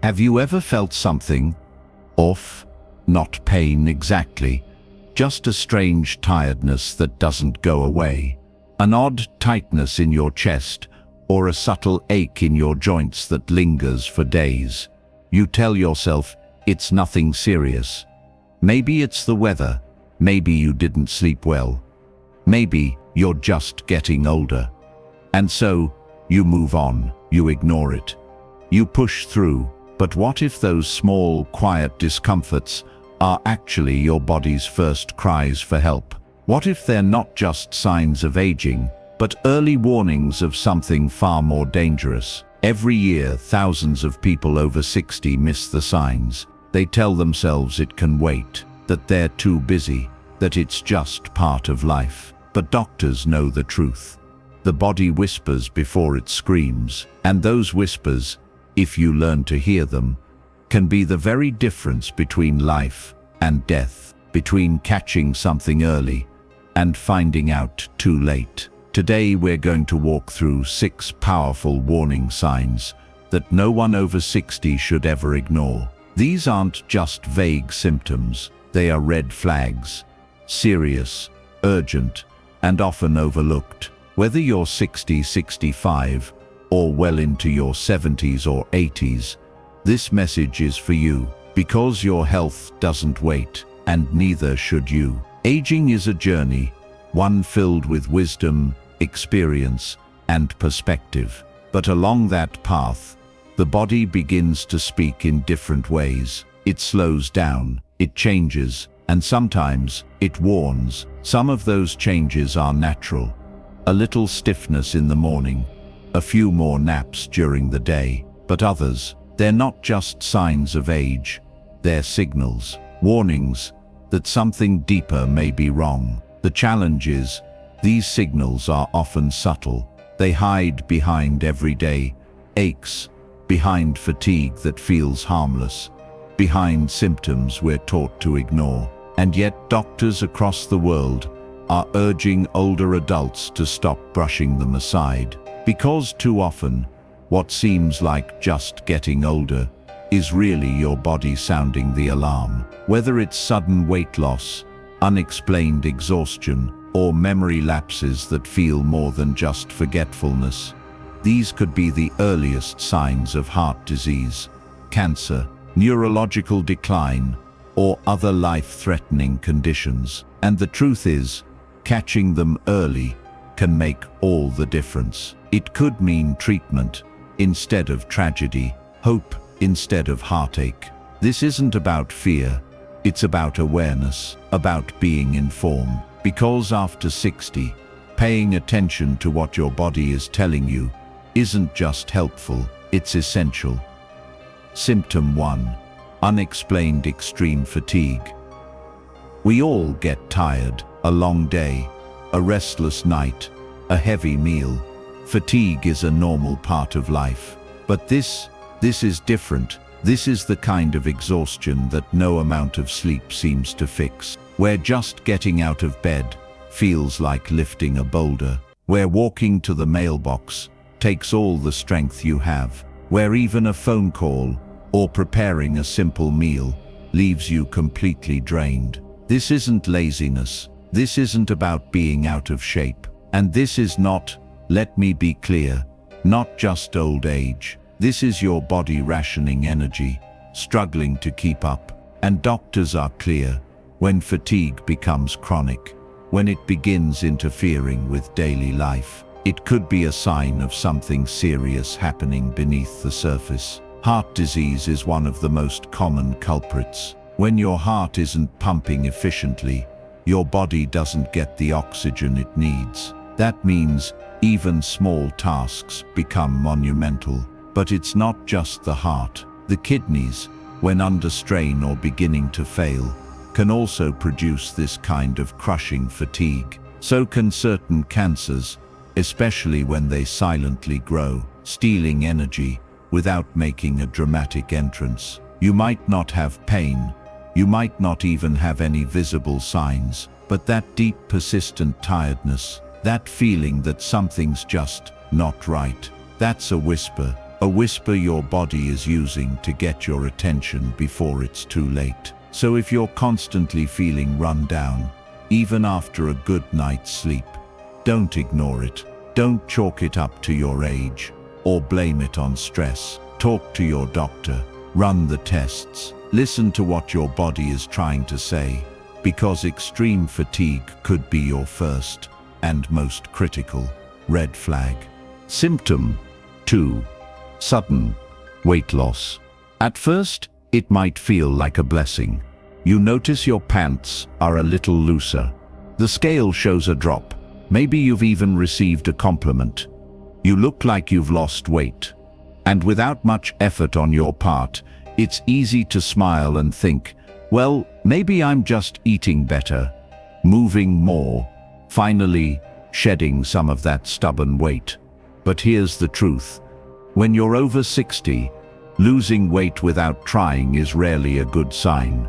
Have you ever felt something off? Not pain exactly, just a strange tiredness that doesn't go away. An odd tightness in your chest, or a subtle ache in your joints that lingers for days. You tell yourself it's nothing serious. Maybe it's the weather, maybe you didn't sleep well, maybe you're just getting older. And so, you move on, you ignore it. You push through, but what if those small, quiet discomforts are actually your body's first cries for help? What if they're not just signs of aging, but early warnings of something far more dangerous? Every year, thousands of people over 60 miss the signs. They tell themselves it can wait, that they're too busy, that it's just part of life. But doctors know the truth. The body whispers before it screams, and those whispers, if you learn to hear them, can be the very difference between life and death, between catching something early and finding out too late. Today we're going to walk through 6 powerful warning signs that no one over 60 should ever ignore. These aren't just vague symptoms, they are red flags, serious, urgent, and often overlooked. Whether you're 60, 65, or well into your 70s or 80s, this message is for you, because your health doesn't wait, and neither should you. Aging is a journey, one filled with wisdom, experience, and perspective. But along that path, the body begins to speak in different ways. It slows down, it changes, and sometimes it warns. Some of those changes are natural. A little stiffness in the morning, a few more naps during the day. But others, they're not just signs of age, they're signals, warnings that something deeper may be wrong. The challenge is, these signals are often subtle. They hide behind everyday aches, behind fatigue that feels harmless, behind symptoms we're taught to ignore. And yet doctors across the world are urging older adults to stop brushing them aside. Because too often, what seems like just getting older is really your body sounding the alarm. Whether it's sudden weight loss, unexplained exhaustion, or memory lapses that feel more than just forgetfulness, these could be the earliest signs of heart disease, cancer, neurological decline, or other life-threatening conditions. And the truth is, catching them early can make all the difference. It could mean treatment instead of tragedy, hope instead of heartache. This isn't about fear, it's about awareness, about being informed. Because after 60, paying attention to what your body is telling you isn't just helpful, it's essential. Symptom 1. Unexplained extreme fatigue. We all get tired. A long day, a restless night, a heavy meal. Fatigue is a normal part of life. But this is different. This is the kind of exhaustion that no amount of sleep seems to fix. Where just getting out of bed feels like lifting a boulder. Where walking to the mailbox takes all the strength you have. Where even a phone call or preparing a simple meal leaves you completely drained. This isn't laziness. This isn't about being out of shape. And this is not, let me be clear, not just old age. This is your body rationing energy, struggling to keep up. And doctors are clear, when fatigue becomes chronic, when it begins interfering with daily life, it could be a sign of something serious happening beneath the surface. Heart disease is one of the most common culprits. When your heart isn't pumping efficiently, your body doesn't get the oxygen it needs. That means even small tasks become monumental. But it's not just the heart. The kidneys, when under strain or beginning to fail, can also produce this kind of crushing fatigue. So can certain cancers, especially when they silently grow, stealing energy without making a dramatic entrance. You might not have pain, you might not even have any visible signs, but that deep, persistent tiredness, that feeling that something's just not right, that's a whisper. a whisper your body is using to get your attention before it's too late. So if you're constantly feeling run down, even after a good night's sleep, don't ignore it. Don't chalk it up to your age or blame it on stress. Talk to your doctor, run the tests, listen to what your body is trying to say, because extreme fatigue could be your first and most critical red flag. Symptom 2. Sudden weight loss. At first, it might feel like a blessing. You notice your pants are a little looser. The scale shows a drop. Maybe you've even received a compliment. You look like you've lost weight. And without much effort on your part, it's easy to smile and think, well, maybe I'm just eating better, moving more, finally shedding some of that stubborn weight. But here's the truth. When you're over 60, losing weight without trying is rarely a good sign.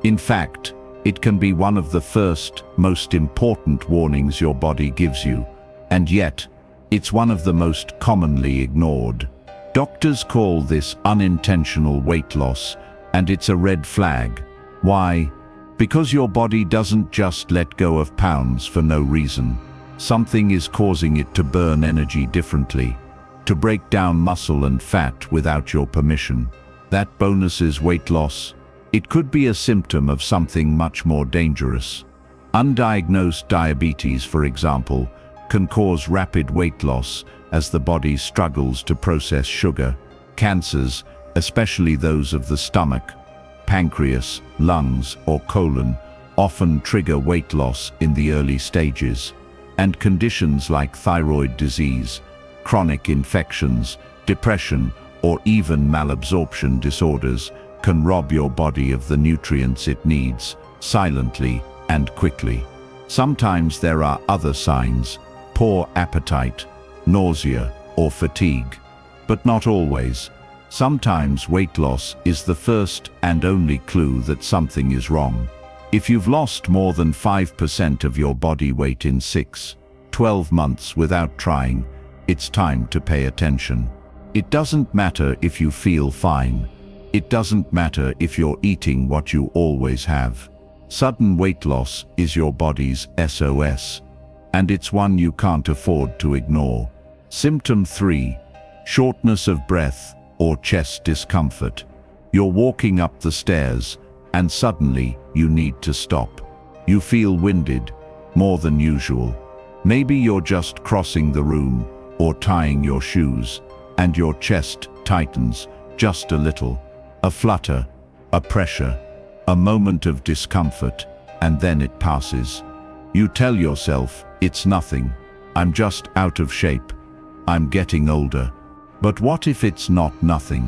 In fact, it can be one of the first, most important warnings your body gives you, and yet, it's one of the most commonly ignored. Doctors call this unintentional weight loss, and it's a red flag. Why? Because your body doesn't just let go of pounds for no reason. Something is causing it to burn energy differently, to break down muscle and fat without your permission. That bonus is weight loss. It could be a symptom of something much more dangerous. Undiagnosed diabetes, for example, can cause rapid weight loss as the body struggles to process sugar. Cancers, especially those of the stomach, pancreas, lungs, or colon, often trigger weight loss in the early stages. And conditions like thyroid disease, chronic infections, depression, or even malabsorption disorders can rob your body of the nutrients it needs, silently and quickly. Sometimes there are other signs, poor appetite, nausea, or fatigue, but not always. Sometimes weight loss is the first and only clue that something is wrong. If you've lost more than 5% of your body weight in 6-12 months without trying, it's time to pay attention. It doesn't matter if you feel fine. It doesn't matter if you're eating what you always have. Sudden weight loss is your body's SOS, and it's one you can't afford to ignore. Symptom 3. Shortness of breath or chest discomfort. You're walking up the stairs, and suddenly you need to stop. You feel winded, more than usual. Maybe you're just crossing the room or tying your shoes, and your chest tightens just a little. A flutter, a pressure, a moment of discomfort, and then it passes. You tell yourself, it's nothing. I'm just out of shape. I'm getting older. But what if it's not nothing?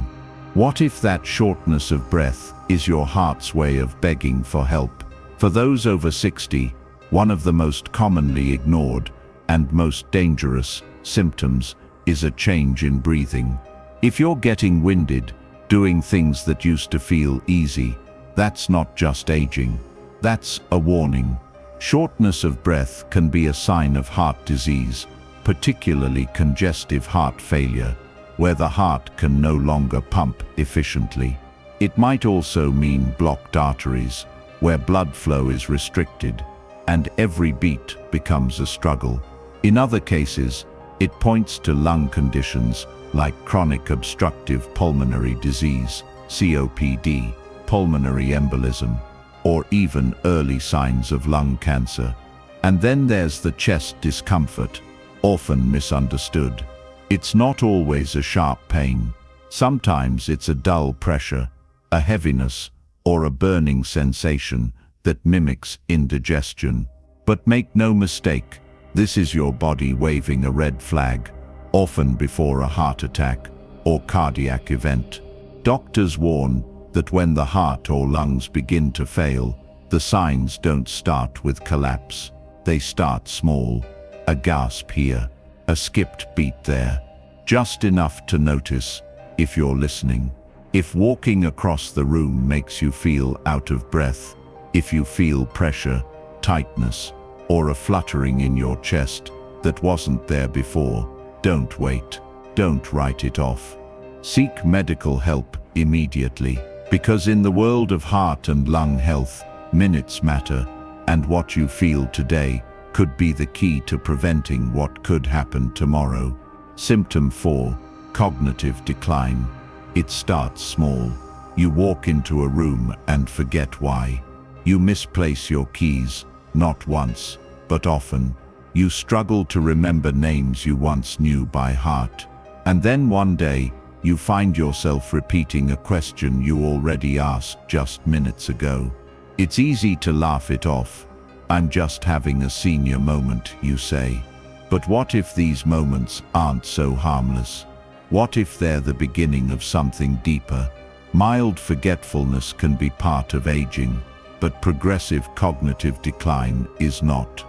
What if that shortness of breath is your heart's way of begging for help? For those over 60, one of the most commonly ignored and most dangerous symptoms is a change in breathing. If you're getting winded, doing things that used to feel easy, that's not just aging. That's a warning. Shortness of breath can be a sign of heart disease, particularly congestive heart failure, where the heart can no longer pump efficiently. It might also mean blocked arteries, where blood flow is restricted, and every beat becomes a struggle. In other cases, it points to lung conditions like chronic obstructive pulmonary disease, COPD, pulmonary embolism, or even early signs of lung cancer. And then there's the chest discomfort, often misunderstood. It's not always a sharp pain. Sometimes it's a dull pressure, a heaviness, or a burning sensation that mimics indigestion. But make no mistake, this is your body waving a red flag, often before a heart attack or cardiac event. Doctors warn that when the heart or lungs begin to fail, the signs don't start with collapse. They start small, a gasp here, a skipped beat there, just enough to notice if you're listening. If walking across the room makes you feel out of breath, if you feel pressure, tightness, or a fluttering in your chest that wasn't there before, don't wait. Don't write it off. Seek medical help immediately, because in the world of heart and lung health, minutes matter, and what you feel today could be the key to preventing what could happen tomorrow. Symptom 4. Cognitive decline. It starts small. You walk into a room and forget why. You misplace your keys, not once, but often. You struggle to remember names you once knew by heart. And then one day, you find yourself repeating a question you already asked just minutes ago. It's easy to laugh it off. I'm just having a senior moment, you say. But what if these moments aren't so harmless? What if they're the beginning of something deeper? Mild forgetfulness can be part of aging, but progressive cognitive decline is not.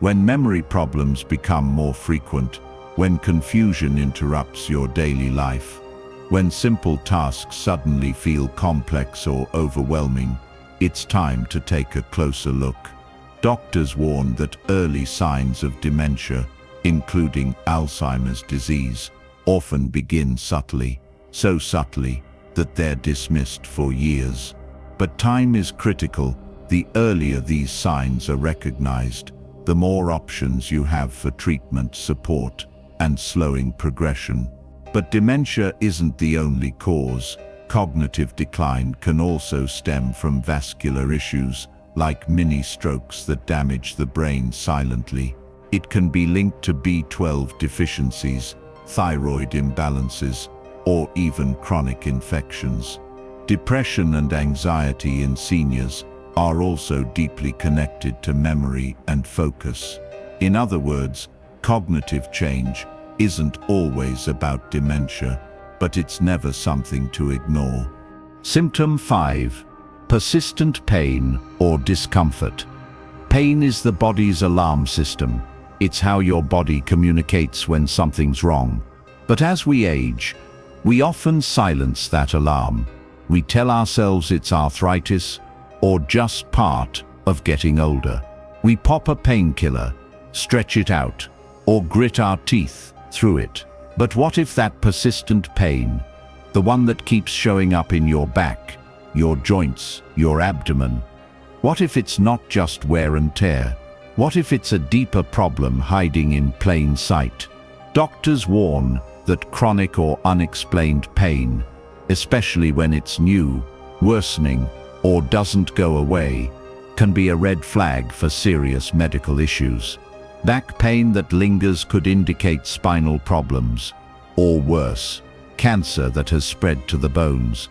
When memory problems become more frequent, when confusion interrupts your daily life, when simple tasks suddenly feel complex or overwhelming, it's time to take a closer look. Doctors warn that early signs of dementia, including Alzheimer's disease, often begin subtly, so subtly that they're dismissed for years. But time is critical. The earlier these signs are recognized, the more options you have for treatment, support, and slowing progression. But dementia isn't the only cause. Cognitive decline can also stem from vascular issues, like mini-strokes that damage the brain silently. It can be linked to B12 deficiencies, thyroid imbalances, or even chronic infections. Depression and anxiety in seniors are also deeply connected to memory and focus. In other words, cognitive change isn't always about dementia, but it's never something to ignore. Symptom 5. Persistent pain or discomfort. Pain is the body's alarm system. It's how your body communicates when something's wrong. But as we age, we often silence that alarm. We tell ourselves it's arthritis or just part of getting older. We pop a painkiller, stretch it out, or grit our teeth through it. But what if that persistent pain, the one that keeps showing up in your back, your joints, your abdomen, what if it's not just wear and tear? What if it's a deeper problem hiding in plain sight? Doctors warn that chronic or unexplained pain, especially when it's new, worsening, or doesn't go away, can be a red flag for serious medical issues. Back pain that lingers could indicate spinal problems, or worse, cancer that has spread to the bones.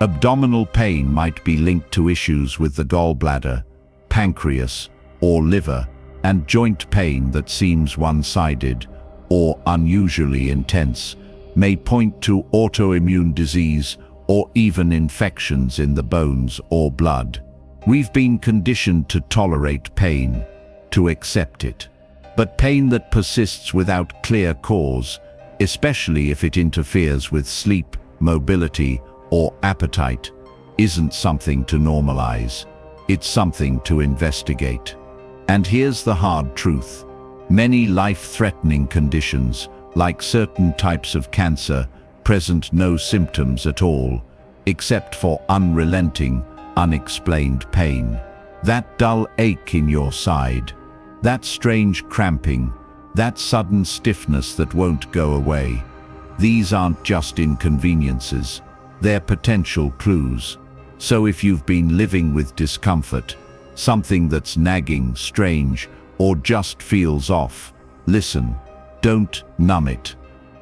Abdominal pain might be linked to issues with the gallbladder, pancreas, or liver, and joint pain that seems one-sided or unusually intense may point to autoimmune disease or even infections in the bones or blood. We've been conditioned to tolerate pain, to accept it. But pain that persists without clear cause, especially if it interferes with sleep, mobility, or appetite, isn't something to normalize. It's something to investigate. And here's the hard truth. Many life-threatening conditions, like certain types of cancer, present no symptoms at all, except for unrelenting, unexplained pain. That dull ache in your side, that strange cramping, that sudden stiffness that won't go away. These aren't just inconveniences, they're potential clues. So if you've been living with discomfort, something that's nagging, strange, or just feels off, listen. Don't numb it.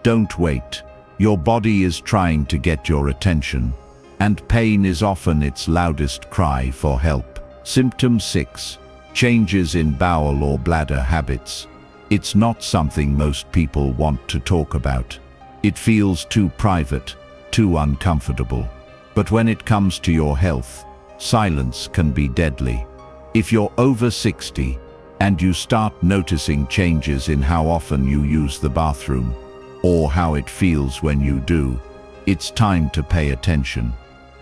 Don't wait. Your body is trying to get your attention, and pain is often its loudest cry for help. Symptom 6. Changes in bowel or bladder habits. It's not something most people want to talk about. It feels too private, too uncomfortable. But when it comes to your health, silence can be deadly. If you're over 60 and you start noticing changes in how often you use the bathroom, or how it feels when you do, it's time to pay attention.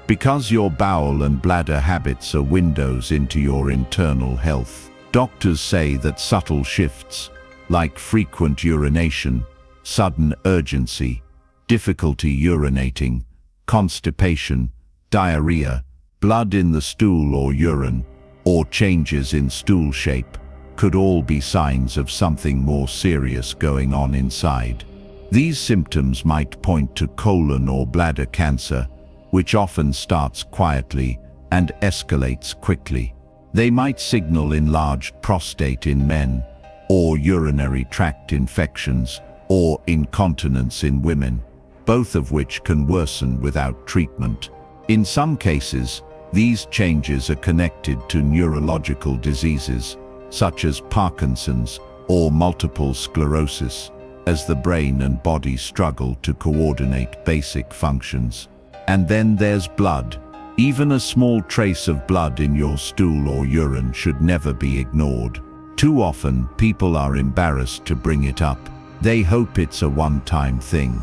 Because your bowel and bladder habits are windows into your internal health. Doctors say that subtle shifts, like frequent urination, sudden urgency, difficulty urinating, constipation, diarrhea, blood in the stool or urine, or changes in stool shape, could all be signs of something more serious going on inside. These symptoms might point to colon or bladder cancer, which often starts quietly and escalates quickly. They might signal enlarged prostate in men, or urinary tract infections, or incontinence in women, both of which can worsen without treatment. In some cases, these changes are connected to neurological diseases, such as Parkinson's or multiple sclerosis, as the brain and body struggle to coordinate basic functions. And then there's blood. Even a small trace of blood in your stool or urine should never be ignored. Too often, people are embarrassed to bring it up. They hope it's a one-time thing.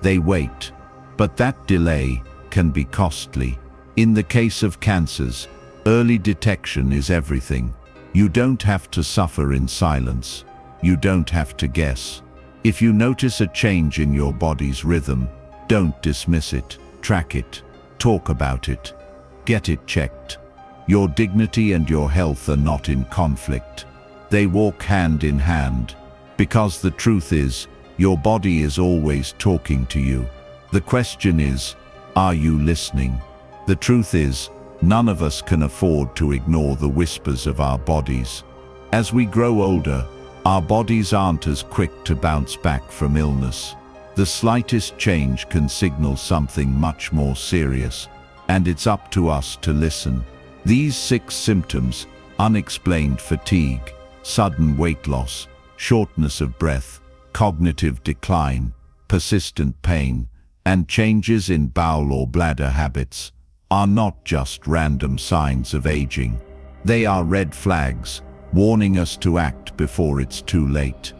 They wait, but that delay can be costly. In the case of cancers, early detection is everything. You don't have to suffer in silence. You don't have to guess. If you notice a change in your body's rhythm, don't dismiss it. Track it. Talk about it. Get it checked. Your dignity and your health are not in conflict. They walk hand in hand. Because the truth is, your body is always talking to you. The question is, are you listening? The truth is, none of us can afford to ignore the whispers of our bodies. As we grow older, our bodies aren't as quick to bounce back from illness. The slightest change can signal something much more serious, and it's up to us to listen. These 6 symptoms, unexplained fatigue, sudden weight loss, shortness of breath, cognitive decline, persistent pain, and changes in bowel or bladder habits, are not just random signs of aging. They are red flags, warning us to act before it's too late.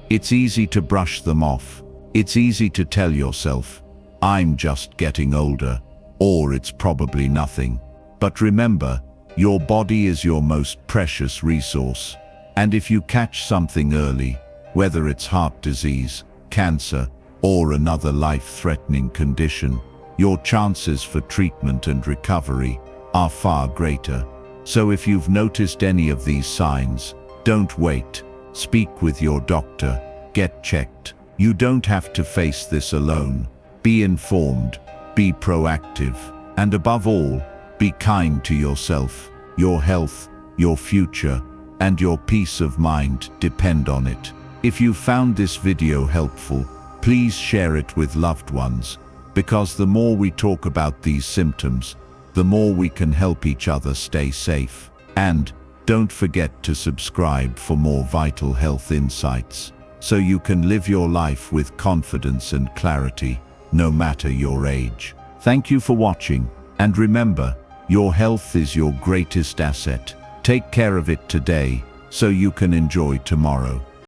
It's easy to brush them off. It's easy to tell yourself, I'm just getting older, or it's probably nothing. But remember, your body is your most precious resource. And if you catch something early, whether it's heart disease, cancer, or another life-threatening condition, your chances for treatment and recovery are far greater. So if you've noticed any of these signs, don't wait. Speak with your doctor. Get checked. You don't have to face this alone. Be informed, be proactive, and above all, be kind to yourself. Your health, your future, and your peace of mind depend on it. If you found this video helpful, please share it with loved ones, because the more we talk about these symptoms, the more we can help each other stay safe. And don't forget to subscribe for more vital health insights, so you can live your life with confidence and clarity, no matter your age. Thank you for watching, and remember, your health is your greatest asset. Take care of it today, so you can enjoy tomorrow.